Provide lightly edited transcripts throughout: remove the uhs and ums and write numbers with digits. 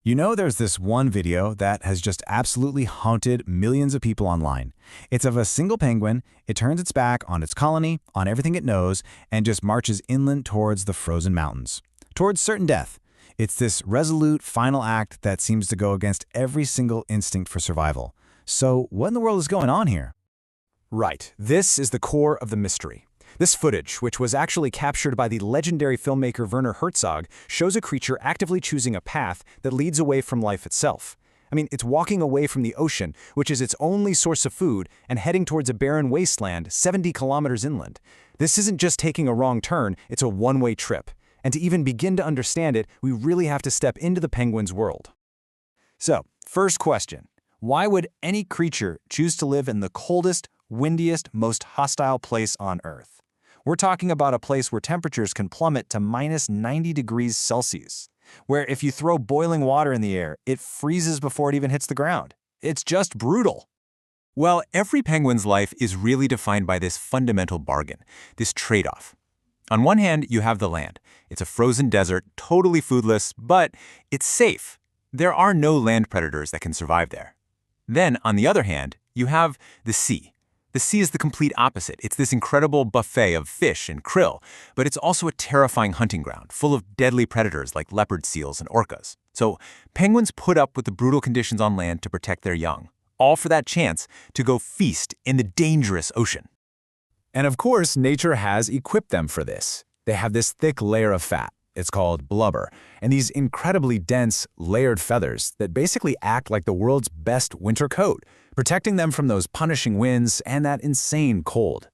You know, there's this one video that has just absolutely haunted millions of people online. It's of a single penguin. It turns its back on its colony, on everything it knows, and just marches inland towards the frozen mountains, towards certain death. It's this resolute final act that seems to go against every single instinct for survival. So what in the world is going on here? Right, this is the core of the mystery. This footage, which was actually captured by the legendary filmmaker Werner Herzog, shows a creature actively choosing a path that leads away from life itself. I mean, it's walking away from the ocean, which is its only source of food, and heading towards a barren wasteland 70 kilometers inland. This isn't just taking a wrong turn, it's a one-way trip. And to even begin to understand it, we really have to step into the penguin's world. So, first question. Why would any creature choose to live in the coldest, windiest, most hostile place on Earth? We're talking about a place where temperatures can plummet to minus 90 degrees Celsius, where if you throw boiling water in the air, it freezes before it even hits the ground. It's just brutal. Well, every penguin's life is really defined by this fundamental bargain, this trade-off. On one hand, you have the land. It's a frozen desert, totally foodless, but it's safe. There are no land predators that can survive there. Then, on the other hand, you have the sea. The sea is the complete opposite. It's this incredible buffet of fish and krill, but it's also a terrifying hunting ground, full of deadly predators like leopard seals and orcas. So penguins put up with the brutal conditions on land to protect their young, all for that chance to go feast in the dangerous ocean. And of course, nature has equipped them for this. They have this thick layer of fat. It's called blubber, and these incredibly dense, layered feathers that basically act like the world's best winter coat, protecting them from those punishing winds and that insane cold.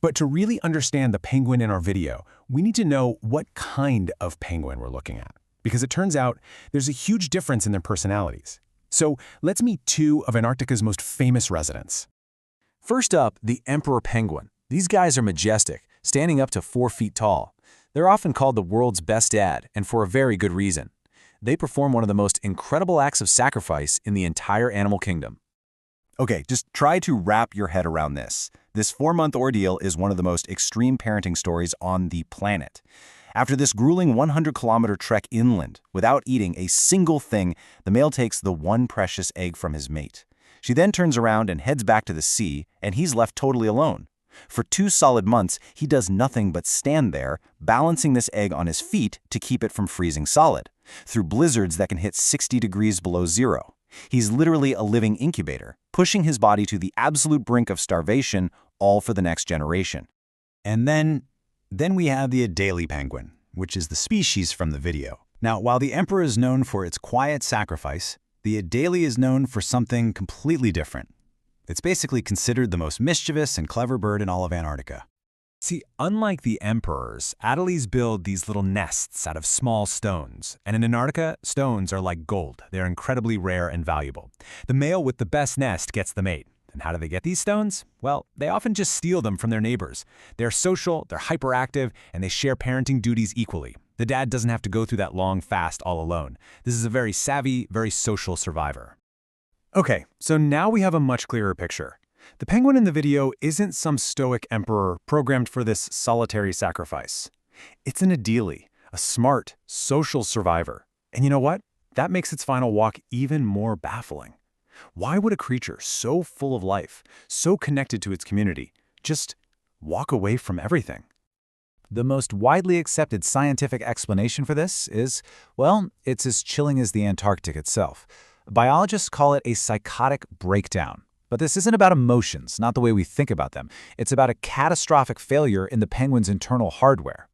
But to really understand the penguin in our video, we need to know what kind of penguin we're looking at, because it turns out there's a huge difference in their personalities. So let's meet two of Antarctica's most famous residents. First up, the emperor penguin. These guys are majestic, standing up to 4 feet tall. They're often called the world's best dad, and for a very good reason. They perform one of the most incredible acts of sacrifice in the entire animal kingdom. Okay, just try to wrap your head around this. This 4-month ordeal is one of the most extreme parenting stories on the planet. After this grueling 100-kilometer trek inland, without eating a single thing, the male takes the one precious egg from his mate. She then turns around and heads back to the sea, and he's left totally alone. For 2 solid months, he does nothing but stand there, balancing this egg on his feet to keep it from freezing solid, through blizzards that can hit 60 degrees below zero. He's literally a living incubator, pushing his body to the absolute brink of starvation, all for the next generation. And then we have the Adélie penguin, which is the species from the video. Now, while the emperor is known for its quiet sacrifice, the Adélie is known for something completely different. It's basically considered the most mischievous and clever bird in all of Antarctica. See, unlike the emperors, Adélies build these little nests out of small stones. And in Antarctica, stones are like gold. They're incredibly rare and valuable. The male with the best nest gets the mate. And how do they get these stones? Well, they often just steal them from their neighbors. They're social, they're hyperactive, and they share parenting duties equally. The dad doesn't have to go through that long fast all alone. This is a very savvy, very social survivor. Okay, so now we have a much clearer picture. The penguin in the video isn't some stoic emperor programmed for this solitary sacrifice. It's an Adélie, a smart, social survivor. And you know what? That makes its final walk even more baffling. Why would a creature so full of life, so connected to its community, just walk away from everything? The most widely accepted scientific explanation for this is, well, it's as chilling as the Antarctic itself. Biologists call it a psychotic breakdown. But this isn't about emotions, not the way we think about them. It's about a catastrophic failure in the penguin's internal hardware.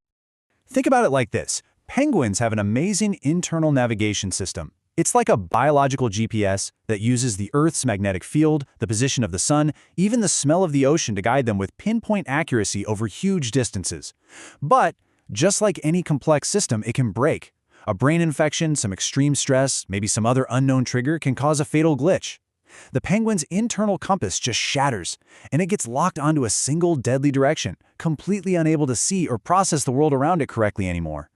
Think about it like this. Penguins have an amazing internal navigation system. It's like a biological GPS that uses the Earth's magnetic field, the position of the sun, even the smell of the ocean to guide them with pinpoint accuracy over huge distances. But just like any complex system, it can break. A brain infection, some extreme stress, maybe some other unknown trigger can cause a fatal glitch. The penguin's internal compass just shatters, and it gets locked onto a single deadly direction, completely unable to see or process the world around it correctly anymore.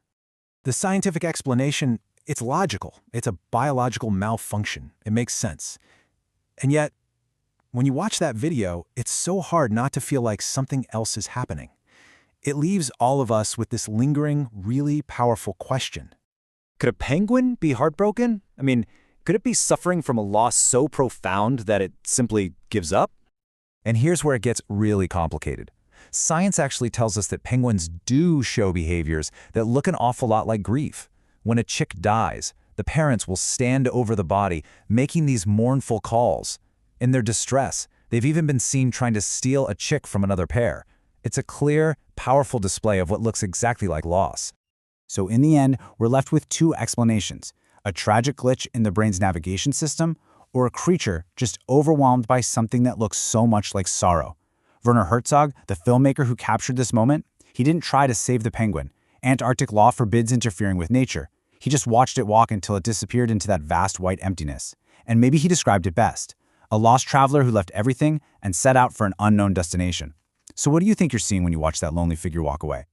The scientific explanation, it's logical. It's a biological malfunction. It makes sense. And yet, when you watch that video, it's so hard not to feel like something else is happening. It leaves all of us with this lingering, really powerful question. Could a penguin be heartbroken? I mean, could it be suffering from a loss so profound that it simply gives up? And here's where it gets really complicated. Science actually tells us that penguins do show behaviors that look an awful lot like grief. When a chick dies, the parents will stand over the body, making these mournful calls. In their distress, they've even been seen trying to steal a chick from another pair. It's a clear, powerful display of what looks exactly like loss. So in the end, we're left with two explanations: a tragic glitch in the brain's navigation system, or a creature just overwhelmed by something that looks so much like sorrow. Werner Herzog, the filmmaker who captured this moment, he didn't try to save the penguin. Antarctic law forbids interfering with nature. He just watched it walk until it disappeared into that vast white emptiness. And maybe he described it best: a lost traveler who left everything and set out for an unknown destination. So what do you think you're seeing when you watch that lonely figure walk away?